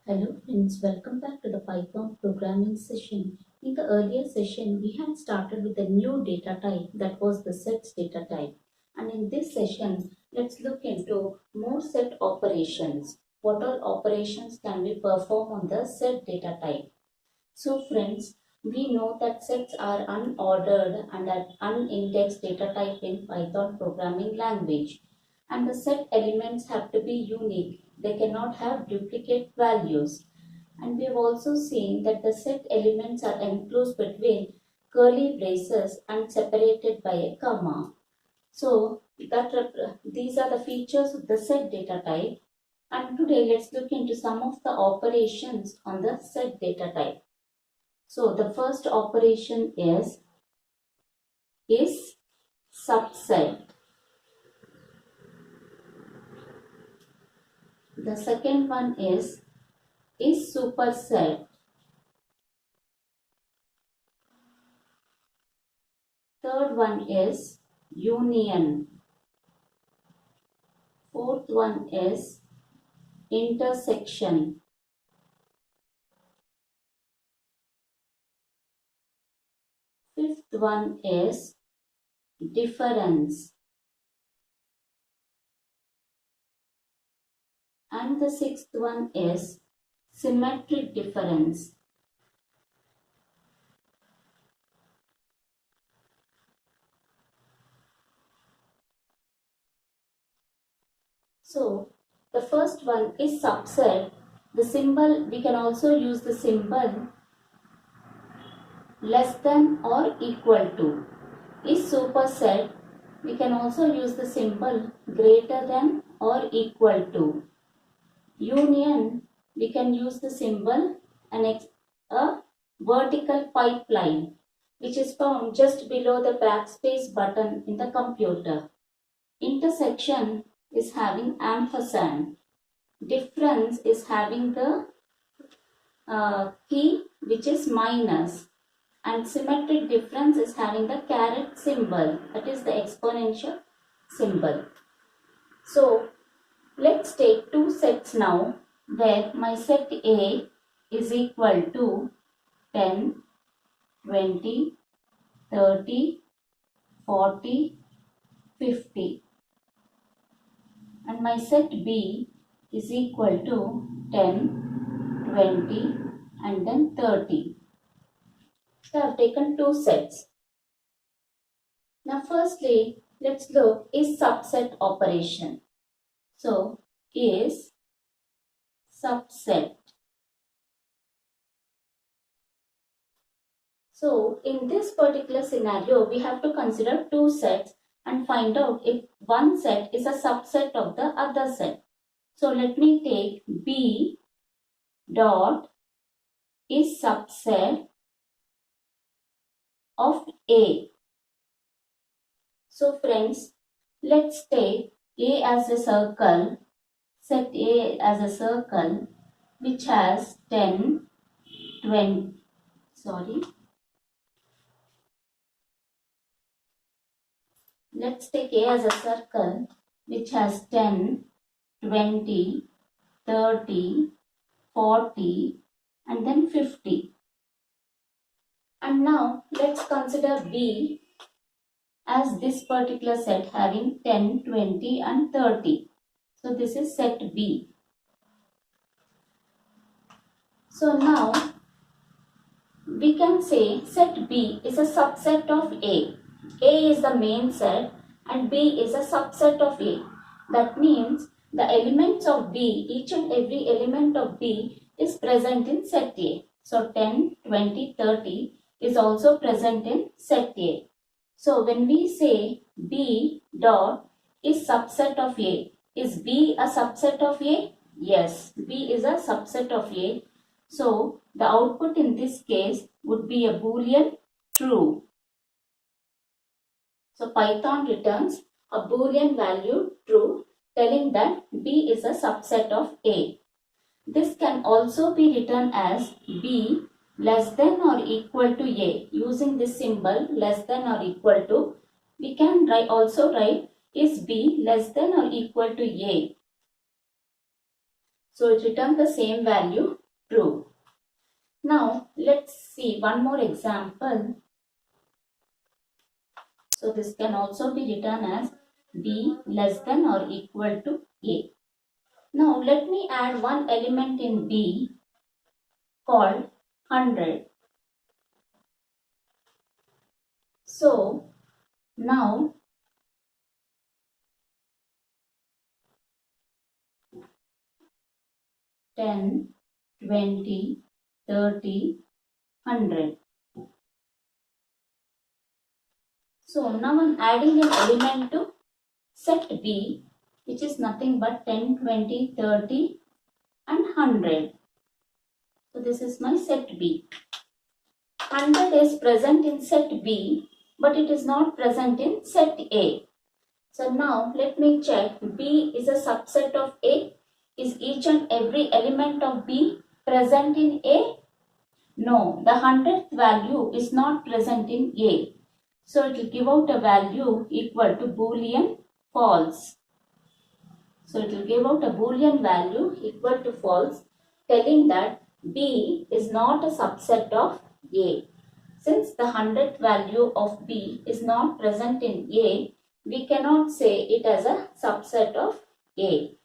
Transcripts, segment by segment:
Hello friends, welcome back to the Python programming session. In the earlier session, we had started with a new data type that was the sets data type. And in this session, let's look into more set operations. What all operations can we perform on the set data type? So friends, we know that sets are unordered and an unindexed data type in Python programming language. And the set elements have to be unique. They cannot have duplicate values. And we have also seen that the set elements are enclosed between curly braces and separated by a comma. So these are the features of the set data type. And today let's look into some of the operations on the set data type. So the first operation is subset. The second one is superset. Third one is union. Fourth one is intersection. Fifth one is difference. And the sixth one is symmetric difference. So the first one is subset. The symbol, we can also use the symbol less than or equal to. Is superset, we can also use the symbol greater than or equal to. Union, we can use the symbol a vertical pipeline which is found just below the backspace button in the computer. Intersection is having ampersand. Difference is having the key which is minus. And symmetric difference is having the caret symbol, that is the exponential symbol. So let's take two sets now, where my set A is equal to 10, 20, 30, 40, 50. And my set B is equal to 10, 20 and then 30. So I have taken two sets. Now firstly, let's look is subset operation. So is subset. So in this particular scenario, we have to consider two sets and find out if one set is a subset of the other set. So let me take B dot is subset of A. So friends, let's take A as a circle, set A as a circle which has 10, 20, let's take A as a circle which has 10, 20, 30, 40 and then 50. And now let's consider B as this particular set having 10, 20 and 30. So this is set B. So now we can say set B is a subset of A. A is the main set and B is a subset of A. That means the elements of B, each and every element of B is present in set A. So 10, 20, 30 is also present in set A. So when we say B dot is subset of A, is B a subset of A? Yes, B is a subset of A. So the output in this case would be a Boolean true. So Python returns a Boolean value true, telling that B is a subset of A. This can also be written as B less than or equal to A. Using this symbol less than or equal to, we can also write is B less than or equal to A. So it returns the same value, true. Now let's see one more example. So this can also be written as B less than or equal to A. Now let me add one element in B called 100. So now 10, 20, 30, 100. So now I'm adding an element to set B, which is nothing but 10, 20, 30 and 100. So this is my set B. 100 is present in set B, but it is not present in set A. So now let me check. B is a subset of A. Is each and every element of B present in A? No, the 100th value is not present in A. So it will give out a value equal to Boolean false. So it will give out a Boolean value equal to false, telling that B is not a subset of A. Since the 100th value of B is not present in A, we cannot say it as a subset of A.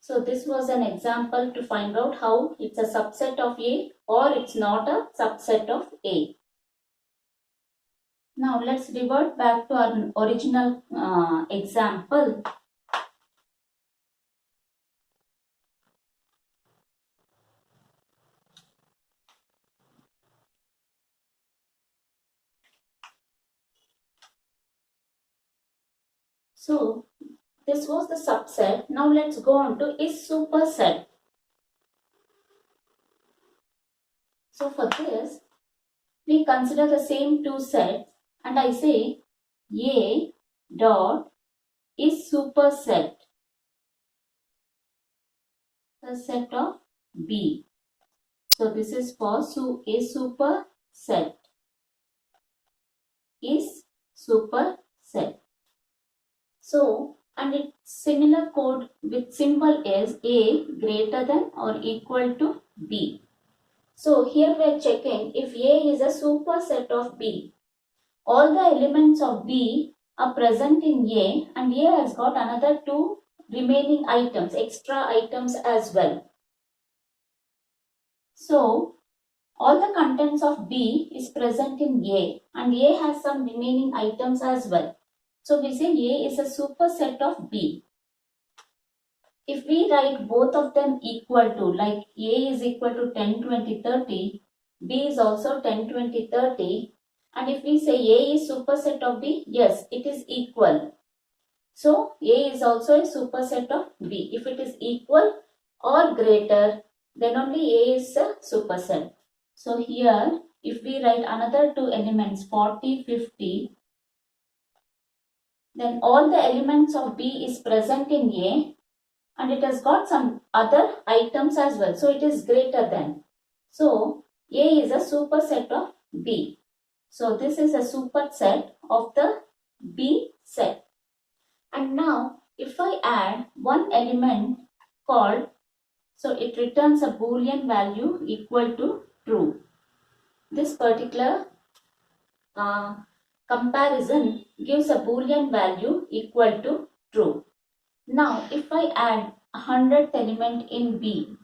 So this was an example to find out how it's a subset of A or it's not a subset of A. Now let's revert back to our original example. So this was the subset. Now let's go on to is superset. So for this, we consider the same two sets and I say A dot is superset the set of B. So this is for a superset is superset. So and its similar code with symbol is A greater than or equal to B. So here we are checking if A is a superset of B. All the elements of B are present in A and A has got another two remaining items, extra items as well. So all the contents of B is present in A and A has some remaining items as well. So we say A is a superset of B. If we write both of them equal to, like A is equal to 10, 20, 30, B is also 10, 20, 30, and if we say A is superset of B, yes, it is equal. So A is also a superset of B. If it is equal or greater, then only A is a superset. So here, if we write another two elements 40, 50, then all the elements of B is present in A and it has got some other items as well. So it is greater than. So A is a superset of B. So this is a superset of the B set. And now if I add one element called, so it returns a Boolean value equal to true. This particular comparison gives a Boolean value equal to true. Now if I add 100th element in B,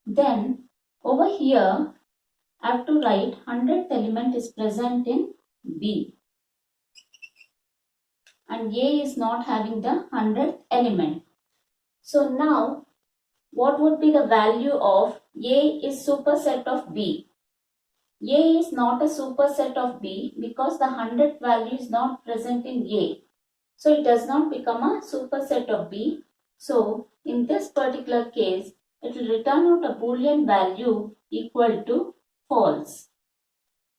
then over here I have to write 100th element is present in B and A is not having the 100th element. So now what would be the value of A is superset of B? A is not a superset of B because the 100th value is not present in A. So it does not become a superset of B. So in this particular case, it will return out a Boolean value equal to false.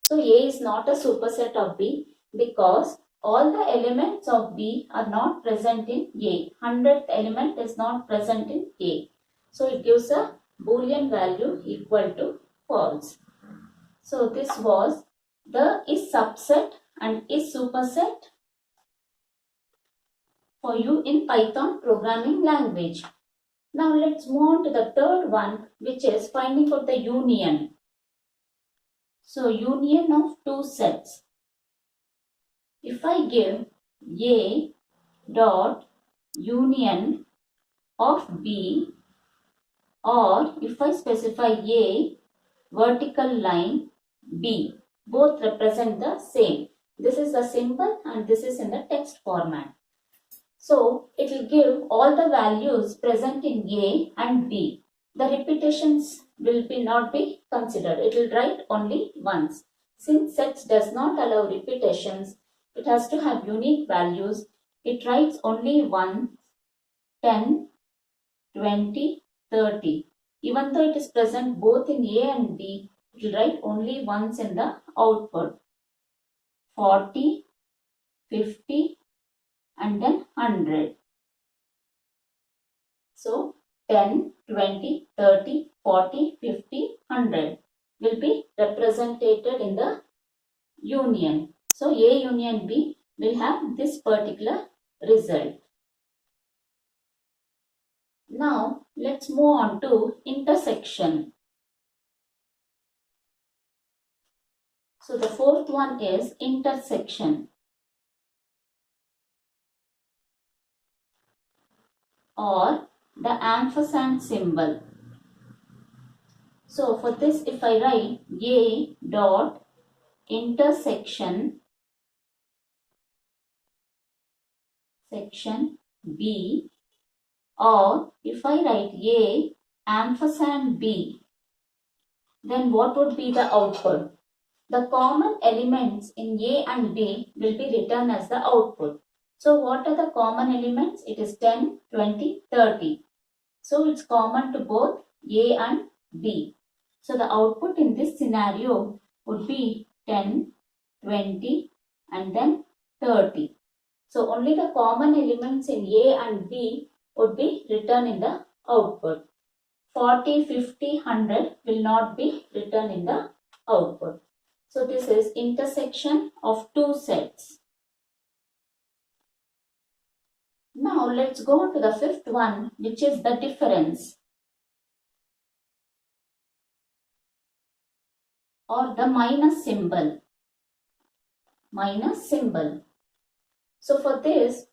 So A is not a superset of B because all the elements of B are not present in A. 100th element is not present in A. So it gives a Boolean value equal to false. So this was the is subset and is superset for you in Python programming language. Now let's move on to the third one, which is finding out the union. So union of two sets. If I give A dot union of B, or if I specify A vertical line B, both represent the same. This is the symbol and this is in the text format. So it will give all the values present in A and B. The repetitions will not be considered. It will write only once. Since sets does not allow repetitions, it has to have unique values. It writes only 1, 10, 20, 30. Even though it is present both in A and B, it will write only once in the output. 40, 50 and then 100. So 10, 20, 30, 40, 50, 100 will be represented in the union. So A union B will have this particular result. Now let's move on to intersection. So the fourth one is intersection or the ampersand symbol. So for this, if I write A dot intersection section B, or if I write A ampersand B, then what would be the output? The common elements in A and B will be written as the output. So what are the common elements? It is 10, 20, 30. So it's common to both A and B. So the output in this scenario would be 10, 20 and then 30. So only the common elements in A and B would be written in the output. 40, 50, 100 will not be written in the output. So this is intersection of two sets. Now let's go on to the fifth one, which is the difference or the minus symbol. Minus symbol. So for this,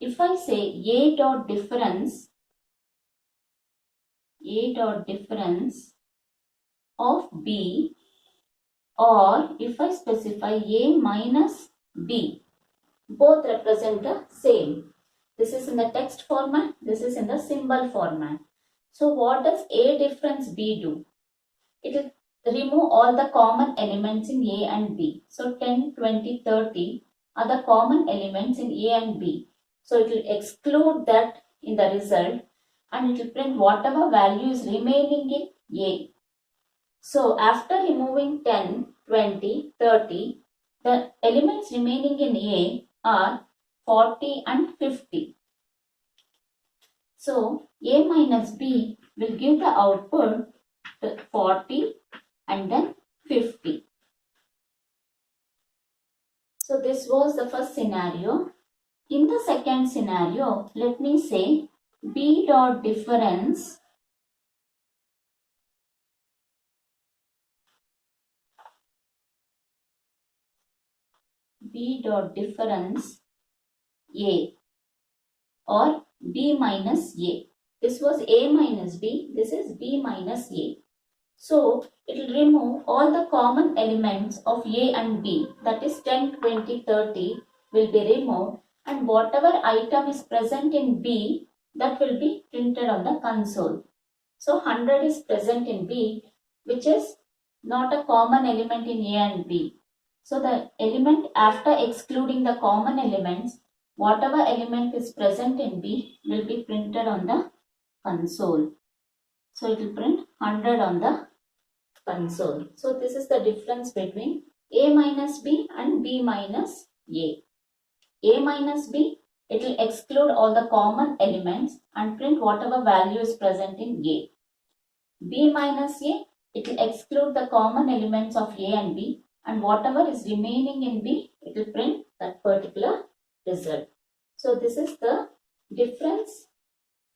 if I say A dot difference of B, or if I specify A minus B, both represent the same. This is in the text format, this is in the symbol format. So what does A difference B do? It will remove all the common elements in A and B. So 10, 20, 30 are the common elements in A and B. So it will exclude that in the result and it will print whatever value is remaining in A. So after removing 10, 20, 30, the elements remaining in A are 40 and 50. So A minus B will give the output 40 and then 50. So this was the first scenario. In the second scenario, let me say B dot difference A or B minus A. This was A minus B, this is B minus A. So it will remove all the common elements of A and B, that is 10, 20, 30 will be removed, and whatever item is present in B, that will be printed on the console. So 100 is present in B, which is not a common element in A and B. So the element after excluding the common elements, whatever element is present in B will be printed on the console. So it will print 100 on the console. So this is the difference between A minus B and B minus A. A minus B, it will exclude all the common elements and print whatever value is present in A. B minus A, it will exclude the common elements of A and B, and whatever is remaining in B, it will print that particular result. So So this is the difference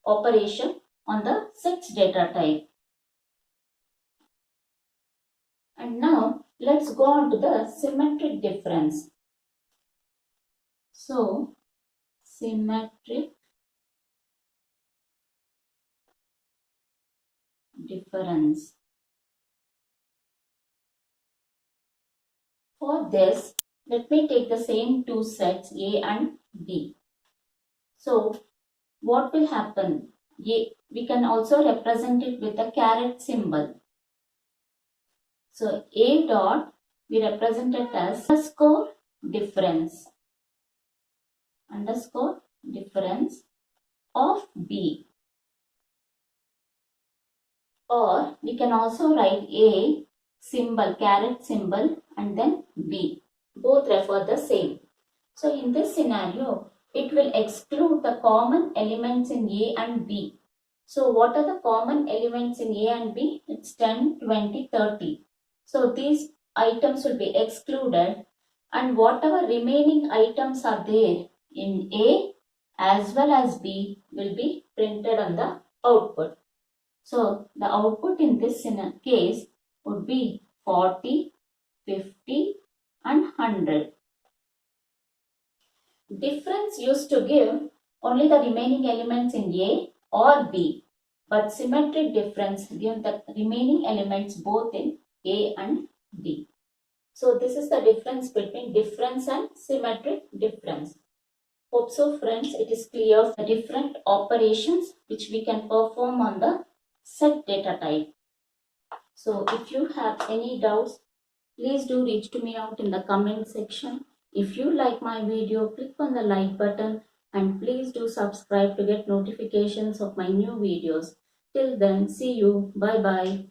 operation on the sets data type. And now let's go on to the symmetric difference. So symmetric difference. For this, let me take the same two sets A and B. So what will happen? We can also represent it with a caret symbol. So A dot, we represent it as underscore difference of B. Or we can also write A symbol, caret symbol, and then B. Both refer the same. So in this scenario, it will exclude the common elements in A and B. So what are the common elements in A and B? It's 10, 20, 30. So these items will be excluded, and whatever remaining items are there in A as well as B will be printed on the output. So the output in this case would be 40, 50 and 100. Difference used to give only the remaining elements in A or B, but symmetric difference give the remaining elements both in A and B. So this is the difference between difference and symmetric difference. Hope so friends, it is clear the different operations which we can perform on the set data type. So if you have any doubts, please do reach to me out in the comment section. If you like my video, click on the like button and please do subscribe to get notifications of my new videos. Till then, see you. Bye bye.